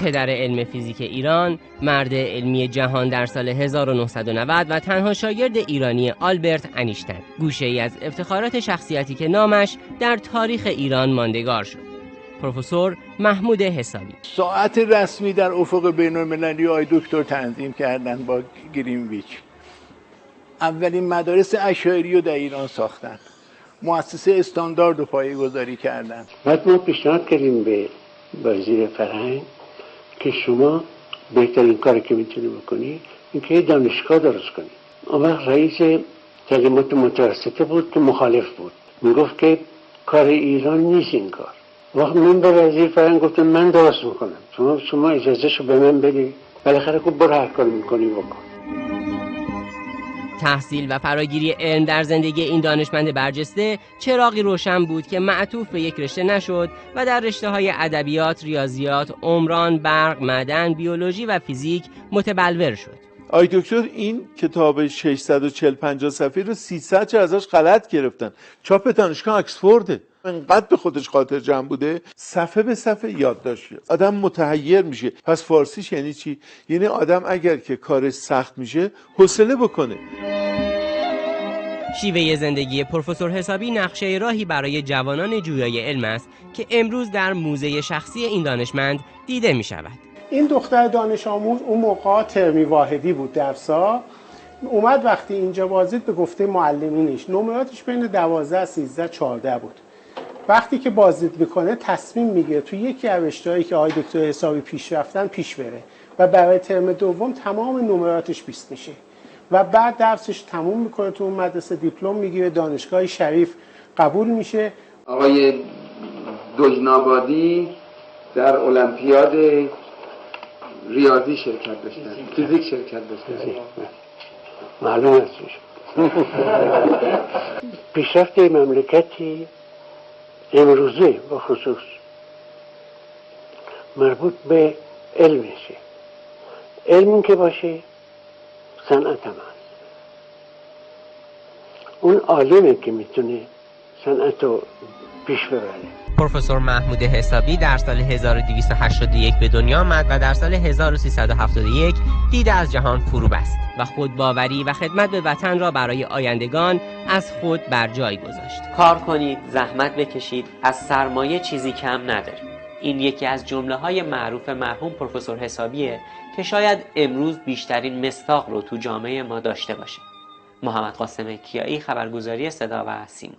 پدر علم فیزیک ایران، مرد علمی جهان در سال 1990 و تنها شاگرد ایرانی آلبرت انیشتین، گوشه‌ای از افتخارات شخصیتی که نامش در تاریخ ایران ماندگار شد. پروفسور محمود حسابی. ساعت رسمی در افق بین‌المللی آقای دکتر تنظیم کردن با گرینویچ. اولین مدارس اشاعری رو در ایران ساختن. مؤسسه استاندارد رو پایه‌گذاری کردن. بعد ما پیشنهاد کردیم به وزیر فرهنگ که شما بهترین کاری که میتونی بکنی این که دانشگاه درست کنی. اون وقت رئیس تعلیمات متوسطه بود که مخالف بود. میگفت که کار ایران نیست این کار. وقت من به وزیر فرهنگ گفتم من درست میکنم. شما اجازهشو به من بدی. بالاخره گفت برو هر کار میکنی بکن. تحصیل و فراگیری علم در زندگی این دانشمند برجسته چراغی روشن بود که معطوف به یک رشته نشد و در رشته‌های ادبیات، ریاضیات، عمران، برق، معدن، بیولوژی و فیزیک متبلور شد. آقای دکتر این کتاب 640-50 صفحه‌ای رو 300 ازش غلط گرفتن. چاپ دانشگاه اکسفورد. انقدر به خودش خاطر جمع بوده، صفحه به صفحه یادداشت کرد. آدم متحیر میشه. پس فارسیش یعنی چی؟ یعنی آدم اگر که کارش سخت میشه حوصله بکنه. شیوه زندگی پروفسور حسابی نقشه راهی برای جوانان جویای علم است که امروز در موزه شخصی این دانشمند دیده می شود. این دختر دانش آموز اون موقع ترمی واحدی بود درسا، اومد وقتی اینجا بازدید به گفته معلمینش نمراتش بین 12 13 14 بود. وقتی که بازدید میکنه تصمیم میگیره تو یکی از رشته‌هایی که آقای دکتر حسابی پیش رفتن پیش بره و برای ترم دوم تمام نمراتش 20 میشه و بعد درسش تموم میکنه، تو اون مدرسه دیپلم میگیره، دانشگاه شریف قبول میشه. آقای دجنابادی در المپیاد ریاضی شرکت داشتن، فیزیک شرکت داشتن. معلوم است. پیشرفت مملکتی امروزه به خصوص مربوط به علمشه. علم که باشه صنعت هم هست. اون عالمه که میتونه صنعت رو پیش ببره. پروفسور محمود حسابی در سال 1281 به دنیا آمد و در سال 1371 دیده از جهان فرو بست و خودباوری و خدمت به وطن را برای آیندگان از خود بر جای گذاشت. کار کنید، زحمت بکشید، از سرمایه چیزی کم ندارید. این یکی از جمله‌های معروف مرحوم پروفسور حسابیه که شاید امروز بیشترین مصداق رو تو جامعه ما داشته باشه. محمد قاسم کیایی، خبرگزاری صدا و سیما.